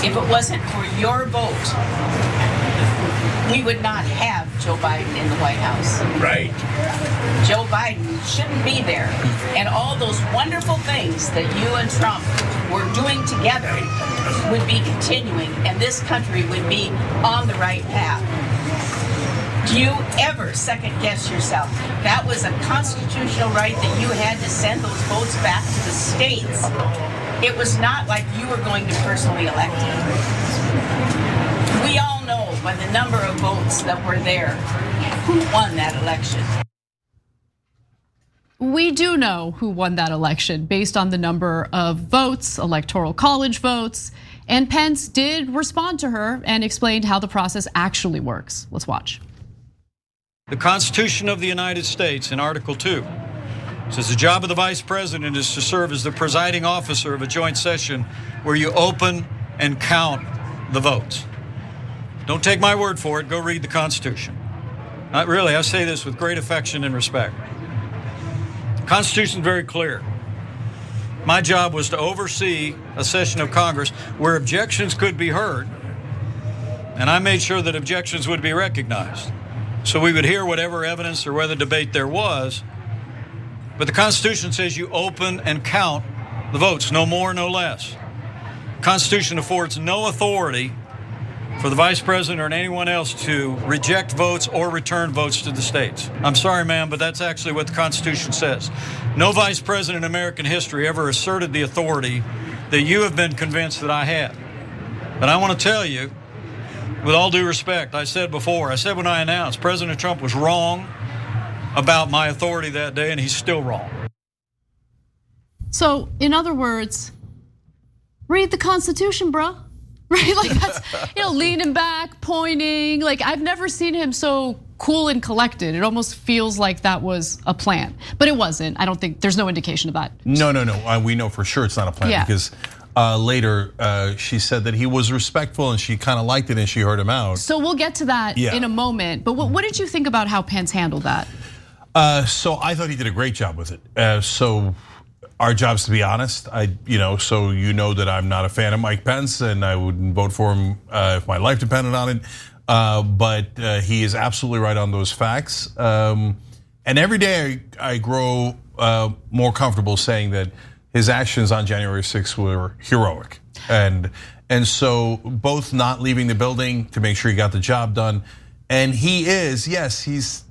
if it wasn't for your vote, we would not have Joe Biden in the White House. Right. Joe Biden shouldn't be there. And all those wonderful things that you and Trump were doing together would be continuing, and this country would be on the right path. Do you ever second guess yourself? That was a constitutional right that you had to send those votes back to the states. It was not like you were going to personally elect him. We all know by the number of votes that were there who won that election. We do know who won that election based on the number of votes, electoral college votes, and Pence did respond to her and explained how the process actually works. Let's watch. The Constitution of the United States in Article 2 says the job of the Vice President is to serve as the presiding officer of a joint session where you open and count the votes. Don't take my word for it, go read the Constitution. Not really, I say this with great affection and respect. The Constitution is very clear. My job was to oversee a session of Congress where objections could be heard, and I made sure that objections would be recognized. So we would hear whatever evidence or whether debate there was, but the Constitution says you open and count the votes, no more, no less. The Constitution affords no authority for the Vice President or anyone else to reject votes or return votes to the states. I'm sorry, ma'am, but that's actually what the Constitution says. No Vice President in American history ever asserted the authority that you have been convinced that I had. But I want to tell you, with all due respect, I said before, I said when I announced, President Trump was wrong about my authority that day, and he's still wrong. So, in other words, read the Constitution, bruh. Right, like that's, leaning back, pointing. Like I've never seen him so cool and collected. It almost feels like that was a plan, but it wasn't. I don't think, there's no indication of that. No. We know for sure it's not a plan because later she said that he was respectful and she kind of liked it and she heard him out. So we'll get to that in a moment. But what did you think about how Pence handled that? So I thought he did a great job with it. So our job's to be honest. So that I'm not a fan of Mike Pence and I wouldn't vote for him if my life depended on it. But he is absolutely right on those facts. And every day I grow more comfortable saying that his actions on January 6th were heroic. And so both not leaving the building to make sure he got the job done. And he is, yes, he's,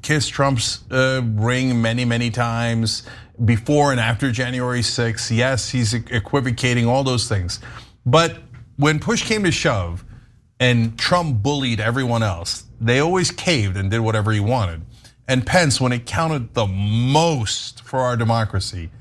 kissed Trump's ring many, many times before and after January 6th. Yes, he's equivocating, all those things. But when push came to shove and Trump bullied everyone else, they always caved and did whatever he wanted. And Pence, when it counted the most for our democracy,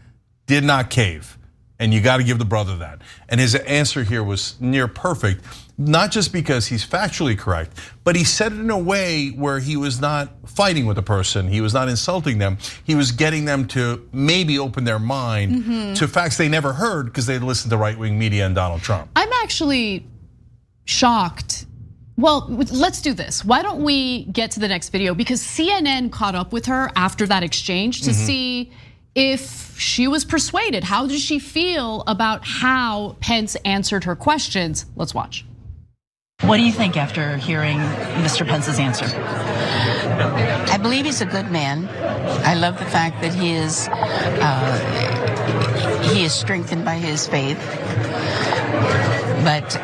did not cave. And you got to give the brother that. And his answer here was near perfect, not just because he's factually correct, but he said it in a way where he was not fighting with the person, he was not insulting them, he was getting them to maybe open their mind to facts they never heard because they listened to right-wing media and Donald Trump. I'm actually shocked. Well, let's do this. Why don't we get to the next video? Because CNN caught up with her after that exchange to see if she was persuaded. How did she feel about how Pence answered her questions? Let's watch. What do you think after hearing Mr. Pence's answer? I believe he's a good man. I love the fact that he is strengthened by his faith. But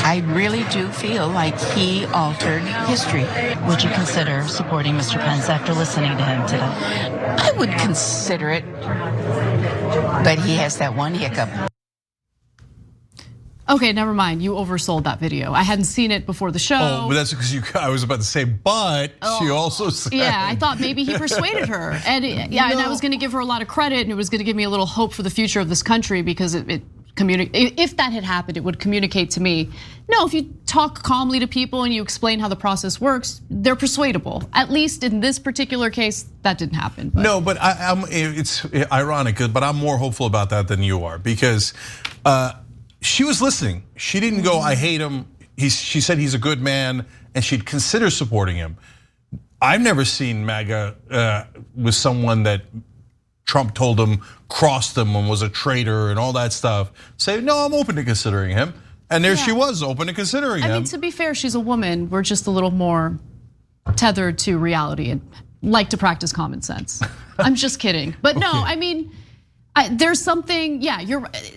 I really do feel like he altered history. Would you consider supporting Mr. Pence after listening to him today? I would consider it, but he has that one hiccup. Okay, never mind. You oversold that video. I hadn't seen it before the show. Oh, but that's because I was about to say, but she also said. Yeah, I thought maybe he persuaded her. And and I was gonna give her a lot of credit and it was gonna give me a little hope for the future of this country because if that had happened, it would communicate to me. No, if you talk calmly to people and you explain how the process works, they're persuadable. At least in this particular case, that didn't happen. No, but it's ironic, but I'm more hopeful about that than you are because she was listening. She didn't go, I hate him. She said he's a good man and she'd consider supporting him. I've never seen MAGA with someone that Trump told him crossed him and was a traitor and all that stuff. Say, no, I'm open to considering him. And there she was, open to considering him. I mean, to be fair, she's a woman. We're just a little more tethered to reality and like to practice common sense. I'm just kidding. But no, I mean, there's something,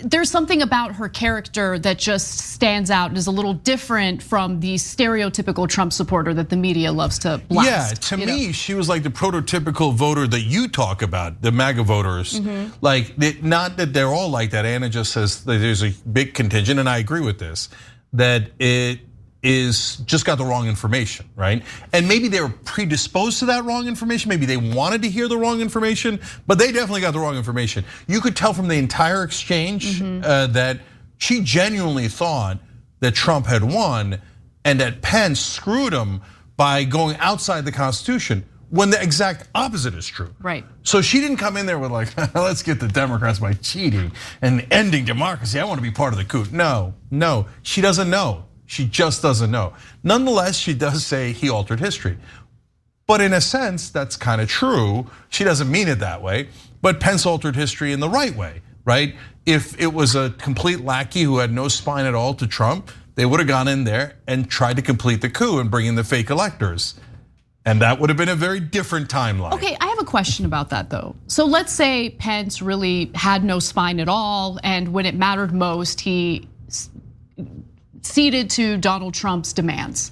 there's something about her character that just stands out and is a little different from the stereotypical Trump supporter that the media loves to blast. Yeah, to me, she was like the prototypical voter that you talk about, the MAGA voters. Like, not that they're all like that. Anna just says that there's a big contingent, and I agree with this, that it is just got the wrong information, right? And maybe they were predisposed to that wrong information. Maybe they wanted to hear the wrong information, but they definitely got the wrong information. You could tell from the entire exchange that she genuinely thought that Trump had won and that Pence screwed him by going outside the Constitution when the exact opposite is true. Right. So she didn't come in there with like, let's get the Democrats by cheating and ending democracy. I want to be part of the coup. No, she doesn't know. She just doesn't know. Nonetheless, she does say he altered history. But in a sense, that's kind of true. She doesn't mean it that way, but Pence altered history in the right way, right? If it was a complete lackey who had no spine at all to Trump, they would have gone in there and tried to complete the coup and bring in the fake electors. And that would have been a very different timeline. Okay, I have a question about that though. So let's say Pence really had no spine at all, and when it mattered most, he ceded to Donald Trump's demands.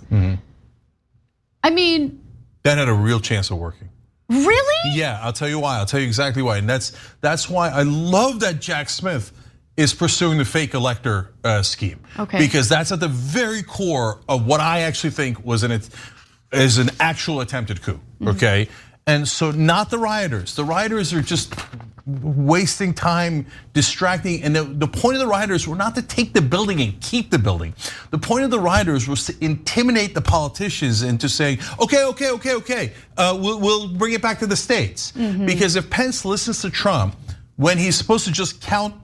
I mean, that had a real chance of working. Really? Yeah, I'll tell you why. I'll tell you exactly why. And that's why I love that Jack Smith is pursuing the fake elector scheme. Okay. Because that's at the very core of what I actually think was an actual attempted coup. Okay. And so not the rioters. The rioters are just wasting time, distracting. And the point of the rioters were not to take the building and keep the building. The point of the rioters was to intimidate the politicians into saying, okay, we'll bring it back to the states. Because if Pence listens to Trump when he's supposed to just count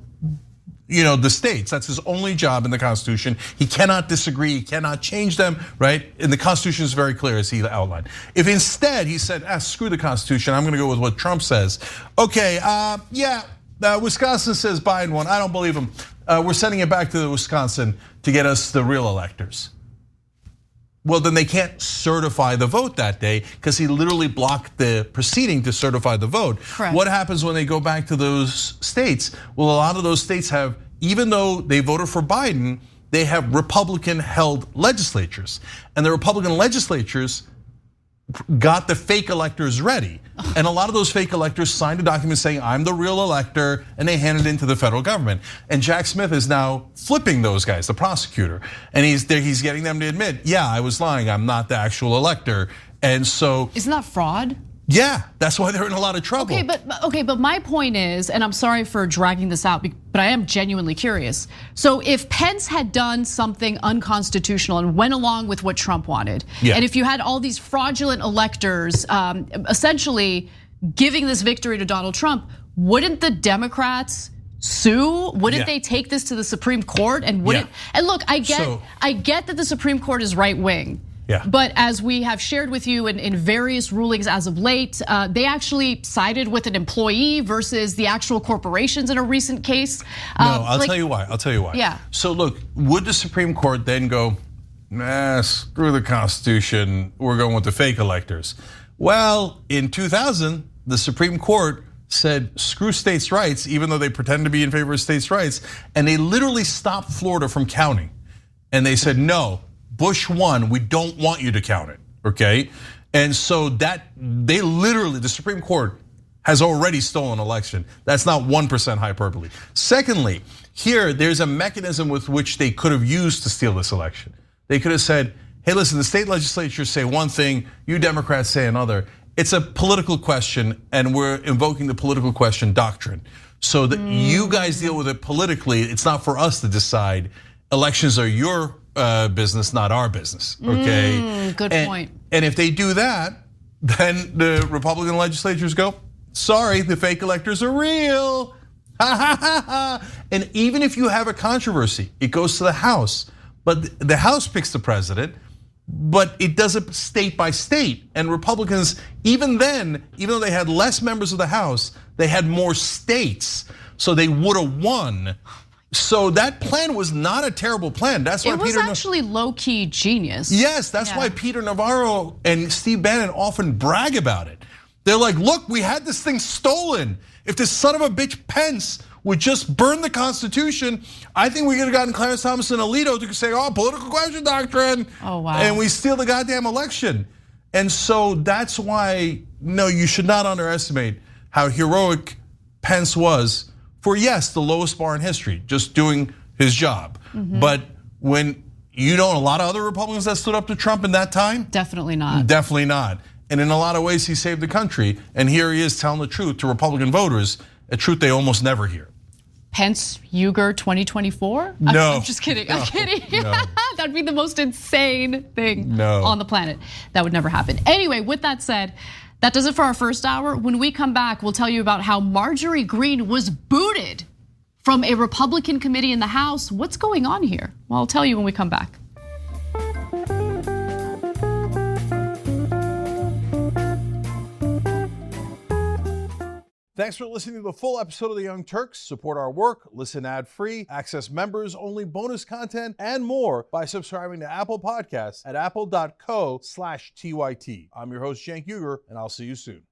the states, that's his only job in the Constitution. He cannot disagree, he cannot change them, right? And the Constitution is very clear as he outlined. If instead he said, screw the Constitution, I'm gonna go with what Trump says. Okay, Wisconsin says Biden won, I don't believe him. We're sending it back to Wisconsin to get us the real electors. Well, then they can't certify the vote that day because he literally blocked the proceeding to certify the vote. Correct. What happens when they go back to those states? Well, a lot of those states have, even though they voted for Biden, they have Republican-held legislatures. And the Republican legislatures got the fake electors ready. And a lot of those fake electors signed a document saying, I'm the real elector, and they handed it into the federal government. And Jack Smith is now flipping those guys, the prosecutor. And he's getting them to admit, yeah, I was lying, I'm not the actual elector. And so- Isn't that fraud? Yeah, that's why they're in a lot of trouble. Okay, but my point is, and I'm sorry for dragging this out, but I am genuinely curious. So if Pence had done something unconstitutional and went along with what Trump wanted, and if you had all these fraudulent electors essentially giving this victory to Donald Trump, wouldn't the Democrats sue? Wouldn't they take this to the Supreme Court? And wouldn't? And look, I get that the Supreme Court is right wing. Yeah. But as we have shared with you in various rulings as of late, they actually sided with an employee versus the actual corporations in a recent case. No, I'll tell you why. Yeah. So look, would the Supreme Court then go, screw the Constitution, we're going with the fake electors? Well, in 2000, the Supreme Court said, screw states' rights, even though they pretend to be in favor of states' rights, and they literally stopped Florida from counting. And they said, no, Bush won, we don't want you to count it, okay? And so that, the Supreme Court has already stolen an election. That's not 1% hyperbole. Secondly, here, there's a mechanism with which they could have used to steal this election. They could have said, hey, listen, the state legislatures say one thing, you Democrats say another. It's a political question, and we're invoking the political question doctrine. So that you guys deal with it politically, it's not for us to decide. Elections are your business, not our business, okay? Good point. And if they do that, then the Republican legislatures go, sorry, the fake electors are real. And even if you have a controversy, it goes to the House. But the House picks the president, but it does it state by state. And Republicans, even then, even though they had less members of the House, they had more states, so they would have won. So that plan was not a terrible plan. That's why it was actually low-key genius. Yes, that's why Peter Navarro and Steve Bannon often brag about it. They're like, look, we had this thing stolen. If this son of a bitch Pence would just burn the Constitution, I think we could have gotten Clarence Thomas and Alito to say, political question doctrine. Oh, wow. And we steal the goddamn election. And so that's why, no, you should not underestimate how heroic Pence was for, yes, the lowest bar in history, just doing his job. But when you know a lot of other Republicans that stood up to Trump in that time? Definitely not. Definitely not. And in a lot of ways, he saved the country. And here he is telling the truth to Republican voters, a truth they almost never hear. Pence, Uygur 2024? No. I'm just kidding, No. I'm kidding. No. That'd be the most insane thing No. on the planet. That would never happen. Anyway, with that said, that does it for our first hour. When we come back, we'll tell you about how Marjorie Greene was booted from a Republican committee in the House. What's going on here? Well, I'll tell you when we come back. Thanks for listening to the full episode of The Young Turks. Support our work, listen ad-free, access members-only bonus content, and more by subscribing to Apple Podcasts at apple.co/TYT. I'm your host, Cenk Uygur, and I'll see you soon.